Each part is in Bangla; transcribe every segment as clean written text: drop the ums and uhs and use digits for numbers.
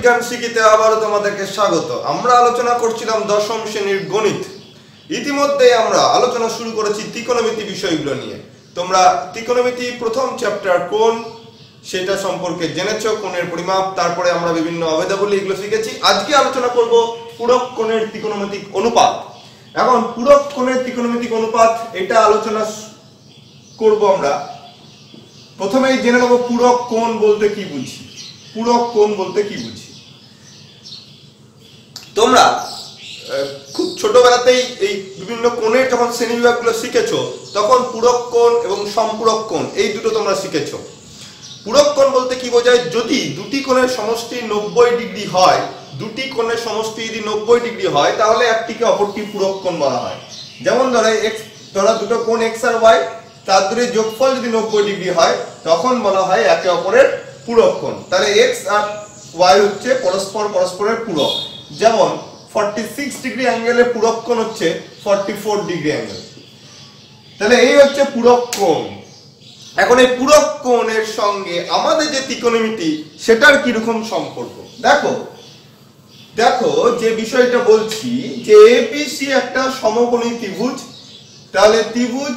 বিজ্ঞান শিখিতে আবারও তোমাদেরকে স্বাগত। আমরা আলোচনা করছিলাম দশম শ্রেণীর গণিত। ইতিমধ্যে আমরা আলোচনা শুরু করেছি ত্রিকোণমিতি বিষয়গুলো নিয়ে। তোমরা ত্রিকোণমিতি প্রথম চ্যাপ্টার কোণ সেটা সম্পর্কে জেনেছো, কোণের পরিমাপ, তারপরে আমরা বিভিন্ন অভেদাবলী এগুলো শিখেছি। আজকে আলোচনা করব পূরক কোণের ত্রিকোণমিতিক অনুপাত। এখন পূরক কোণের ত্রিকোণমিতিক অনুপাত এটা আলোচনা করব আমরা। প্রথমেই জেনে নেব পূরক কোণ বলতে কি বুঝি। পূরক কোণ বলতে কি বুঝি? তোমরা খুব ছোটবেলাতেই এই বিভিন্ন কোণের যখন শ্রেণীবিভাগগুলো শিখেছো তখন পূরক কোণ এবং সম্পূরক কোণ এই দুটো তোমরা শিখেছো। পূরক কোণ বলতে কি বোঝায়? যদি দুটি কোণের সমষ্টি 90 ডিগ্রি হয়, দুটি কোণের সমষ্টি যদি 90 ডিগ্রি হয় তাহলে একটিকে অপরটি পূরক কোণ বলা হয়। যেমন ধরো দুটো কোণ x আর y, তার দুটোর যোগফল যদি 90 ডিগ্রি হয় তখন বলা হয় একে অপরের পূরক কোণ। তাহলে x আর y হচ্ছে পরস্পরের পূরক। যেমন 46 ডিগ্রি অ্যাঙ্গেলের পূরক কোণ হচ্ছে 44 ডিগ্রি অ্যাঙ্গেল। তাহলে এই হচ্ছে পূরক কোণ। এখন এই পূরক কোণের সঙ্গে আমাদের যে ত্রিকোণমিতি সেটার কি রকম সম্পর্ক? দেখো যে বিষয়টা বলছি যে ABC একটা সমকোণী ত্রিভুজ। তাহলে ত্রিভুজ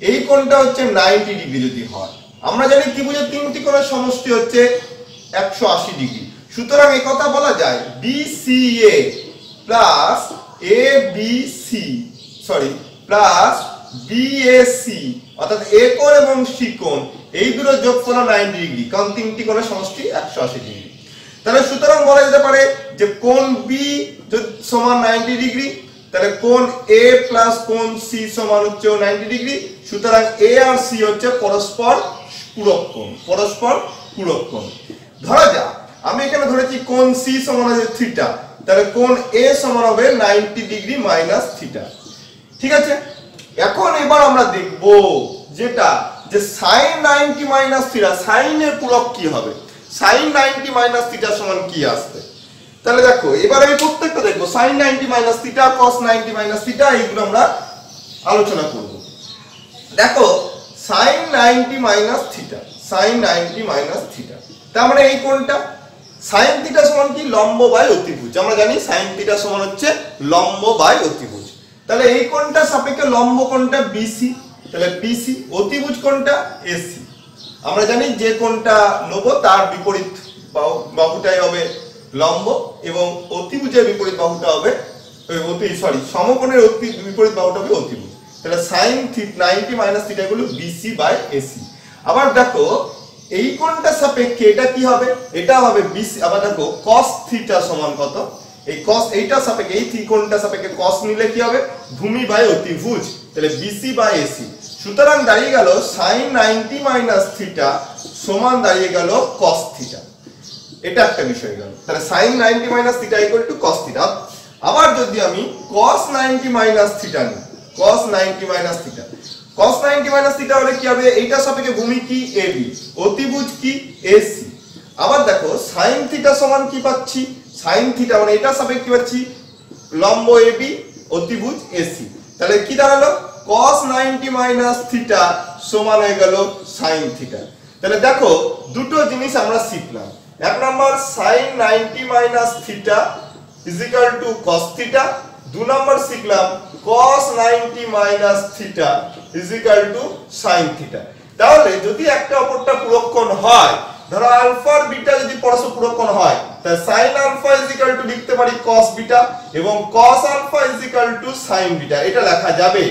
এই কোণটা হচ্ছে 90 ডিগ্রি যদি হয়, আমরা জানি ত্রিভুজের তিনটি কোণের সমষ্টি হচ্ছে 180 ডিগ্রি। সুতরাং এই কথা বলা যায় BCA plus ABC plus BAC অর্থাৎ A কোণ এবং C কোণ এই দুটো যোগফল 90 ডিগ্রি, কারণ তিনটি কোণের সমষ্টি 180 ডিগ্রি। তাহলে সুতরাং বলা যেতে পারে যে কোণ B সমান 90 ডিগ্রি, তাহলে কোণ A প্লাস কোণ C সমান হচ্ছে 90 ডিগ্রি। সুতরাং A আর C হচ্ছে পরস্পর পূরক কোণ। ধরা যাক আমি এখানে ধরেছি কোণ C সমান আছে থিটা, তাহলে কোণ A সমান হবে 90 ডিগ্রি মাইনাস থিটা। ঠিক আছে, এখন এবার আমরা দেখব যেটা যে sin 90 মাইনাস থিটা, সাইনের পূরক কি হবে? sin 90 মাইনাস থিটা সমান কি আসবে? তাহলে দেখো এবার আমি প্রত্যেকটা দেখবো sin 90 minus theta, cos 90 minus theta, এইগুলো আমরা আলোচনা করব। দেখো sin 90 মাইনাস থিটা তার মানে এই কোণটা sin থিটা সমান কি? লম্ব বাই অতিভুজ। আমরা জানি sin থিটা সমান হচ্ছে লম্ব বাই অতিভুজ। তাহলে এই কোণটা সাপেক্ষে লম্ব কোণটা BC, তাহলে BC, অতিভুজ কোণটা AC। আমরা জানি যে কোণটা নেব তার বিপরীত বাহুটাই হবে লম্ব এবং অতিভুজের বিপরীত বাহুটা হবে সমকোণের বিপরীত বাহুটা হবে অতিভুজ। তাহলে sin 90 মাইনাস থিটা গুলো BC বাই AC। আবার দেখো এই কোণটা সাপেক্ষে এটা কি হবে? এটা হবে BC। আবার দেখো cos থিটা সমান কত? এই cos এইটা সাপেক্ষে এই ত্রিকোণটা সাপেক্ষে cos নিলে কি হবে? ভূমি বাই অতিভুজ। তাহলে BC বাই AC। সুতরাং দাঁড়িয়ে গেল sin 90 মাইনাস থিটা সমান দাঁড়িয়ে গেল cos থিটা। এটা একটা বিষয় গেল। তাহলে sin 90 minus theta equal to cos theta. আবার যদি আমি cos 90 মাইনাস থিটা নিই, cos 90 মাইনাস থিটা হলে কি হবে? এইটা সাপেক্ষে ভূমি কি? AB, অতিভুজ কি? AC। আবার দেখো sin থিটা সমান কি পাচ্ছি? sin থিটা মানে এটা সাপেক্ষে কি পাচ্ছি? লম্ব AB, অতিভুজ AC। তাহলে কি দাঁড়ালো? cos 90 মাইনাস থিটা সমান হয়ে গেল sin থিটা। তাহলে দেখো দুটো জিনিস আমরা শিখলাম। এক number sin 90 minus theta is equal two cos theta. দুই নাম্বার শিখলাম cos 90 minus theta is equal to sin theta. তাহলে যদি একটা অপরটা পূরক কোণ হয়, ধরো আলফা আর বিটা যদি পরস্পর পূরক কোণ হয়, তাহলে sin alpha is equal to লিখতে পারি cos বিটা এবং cos alpha is equal to sin beta, এটা লেখা যাবে।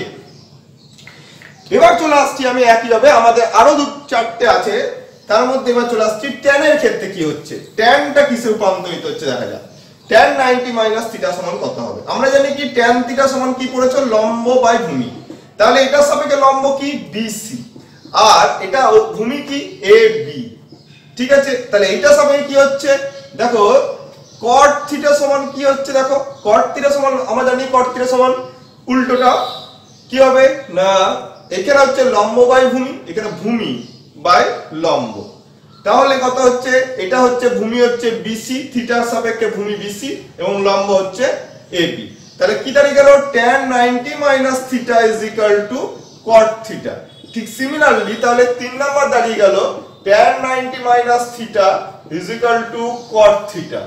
এবার চলে আসছি আমি একইভাবে আমাদের আরো চারটে আছে, তার মধ্যে এবার চলে আসছি tan এর ক্ষেত্রে কি হচ্ছে, tanটা কিসে রূপান্তরিত হচ্ছে দেখা যাক। tan 90 মাইনাস থিটা সমান কত হবে? আমরা জানি কি tan থিটা সমান কি পড়েছো? লম্ব বাই ভূমি। তাহলে এটার সাপেক্ষে লম্ব কি? BC আর এটা ভূমি কি? AB। ঠিক আছে, তাহলে এইটার সাপেক্ষে কি হচ্ছে? দেখো cot থিটা সমান কি হচ্ছে? দেখো cot থিটা সমান আমরা জানি cot থিটা সমান উল্টোটা কি হবে না, এখানে হচ্ছে লম্ব বাই ভূমি, এখানে ভূমি বাই লম্ব। তাহলে কত হচ্ছে? এটা হচ্ছে ভূমি হচ্ছে BC, থিটার সাপেক্ষে ভূমি BC এবং লম্ব হচ্ছে AB। তাহলে কি দাঁড়িয়ে গেল? tan 90 minus theta is equal two cot theta. ঠিক সিমিলারলি তাহলে 3 নাম্বার দাঁড়িয়ে গেল tan 90 minus theta is equal two cot theta.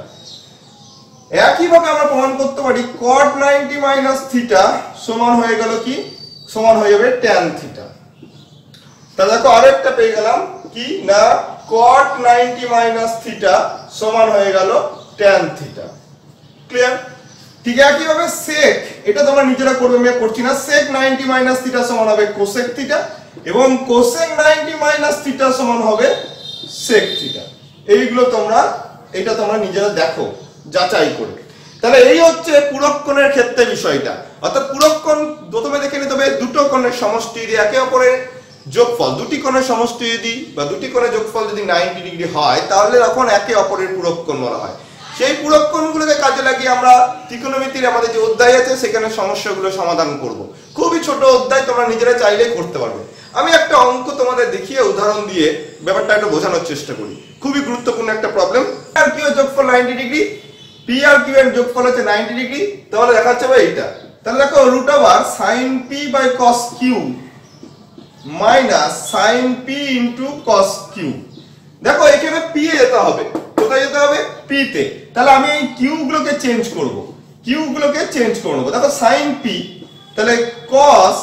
একইভাবে আমরা প্রমাণ করতে পারি cot 90 মাইনাস থিটা সমান হয়ে গেল কি, সমান হয়ে যাবে tan থিটা। তাহলে দেখো আরেকটা পেয়ে গেলাম কি না cot 90 মাইনাস থিটা সমান হয়ে গেল tan থিটা। ক্লিয়ার? ঠিক একইভাবে sec, এটা তোমরা নিজেরা করবে, আমি করছি না। sec 90 মাইনাস থিটা সমান হবে cosec থিটা এবং cosec 90 মাইনাস থিটা সমান হবে sec থিটা। এইগুলো তোমরা নিজেরা দেখো যাচাই করে। তাহলে এই হচ্ছে পূরক কোণের ক্ষেত্রে বিষয়টা। অর্থাৎ পূরক কোণ প্রথমে দেখে নিতে হবে দুটো কোণের সমষ্টি যদি একে অপরের যোগফল, দুটি কোণের সমষ্টি যদি বা দুটি কোণের যোগফল যদি 90 ডিগ্রি হয় তাহলে তখন একে অপরের পূরক কোণ বলা হয়। সেই পূরক কোণগুলোকে কাজে লাগিয়ে আমরা ত্রিকোণমিতির আমাদের যে অধ্যায় আছে সেখানে সমস্যাগুলো সমাধান করব। খুবই ছোট অধ্যায়, তোমরা নিজেরা চাইলেই করতে পারবে। আমি একটা অঙ্ক তোমাদের দেখিয়ে উদাহরণ দিয়ে ব্যাপারটা একটু বোঝানোর চেষ্টা করি। খুবই গুরুত্বপূর্ণ একটা প্রবলেম। আর কিউ এর যোগফল 90 ডিগ্রি, পি আর কিউ এর যোগফল হচ্ছে 90 ডিগ্রি, তাহলে দেখাচ্ছে ভাই এইটা। তাহলে দেখো root over sin p by cos q minus sin p into cos q। দেখো এখানে p এ যেতে হবে, কোথায় যেতে হবে? p তে। তাহলে আমি এই q গুলোকে চেঞ্জ করব, দেখো sin p, তাহলে cos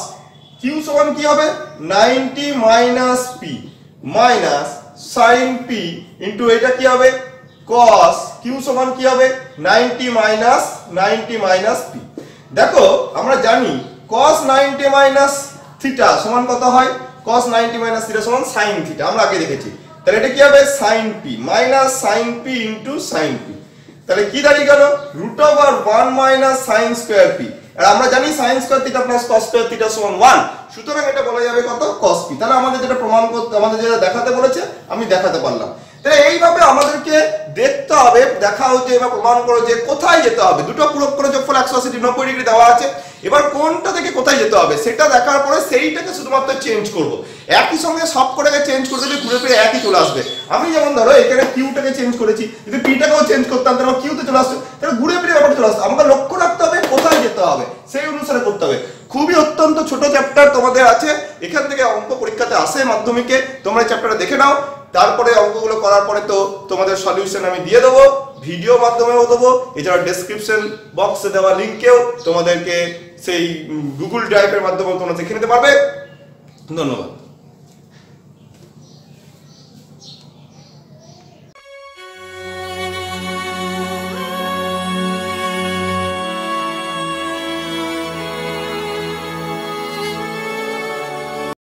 q সমান কি হবে 90 মাইনাস p মাইনাস sin p ইনটু এটা কি হবে cos q সমান কি হবে 90 মাইনাস p। দেখো আমরা জানি cos 90 মাইনাস থিটা সমান কত হয়? cos 90 মাইনাস থিটা সমান sin থিটা, আমরা আগে দেখেছি। তাহলে এটা কি হবে sin p মাইনাস sin p ইনটু sin p। তাহলে কি দাঁড়িয়ে গেল root over 1 minus sin square p। আর আমরা জানি sin square theta plus cos square theta সমান 1, সুতরাং এটা বলা যাবে কত cos p। তাহলে আমাদের যেটা প্রমাণ করতে, আমাদের যেটা দেখাতে বলেছে আমি দেখাতে পারলাম। তাহলে এইভাবে আমাদেরকে দেখতে হবে, দেখা হচ্ছে এবার প্রমাণ করো যে কোথায় যেতে হবে। দুটো পূরক কোণের যোগফল 180 90 ডিগ্রি দেওয়া আছে, এবার কোনটা থেকে কোথায় যেতে হবে সেটা দেখার পরে সেইটাকে শুধুমাত্র চেঞ্জ করব। একই সঙ্গে সব কটাকে চেঞ্জ করে দিলে ঘুরে ফিরে একই চলে আসবে। আমি যেমন ধরো এখানে কিউটাকে চেঞ্জ করেছি, যদি পিটাকেও চেঞ্জ করতাম তাহলে কিউতে চলে আসতো, তাহলে ঘুরে ফিরে ব্যাপারটা চলে আসতো। আমাকে লক্ষ্য রাখতে হবে কোথায় যেতে হবে, সেই অনুসারে করতে হবে। খুবই অত্যন্ত ছোট চ্যাপ্টার তোমাদের আছে, এখান থেকে অঙ্ক পরীক্ষাতে আসে মাধ্যমিকে, তোমরা এই চ্যাপ্টারটা দেখে নাও। তারপরে অঙ্কগুলো করার পরে তো তোমাদের সলিউশন আমি দিয়ে দেবো, ভিডিও মাধ্যমেও দেবো, এছাড়া ডেসক্রিপশন বক্সে দেওয়া লিঙ্কেও তোমাদেরকে সেই গুগল ড্রাইভের মাধ্যমে তোমরা দেখে নিতে পারবে। ধন্যবাদ।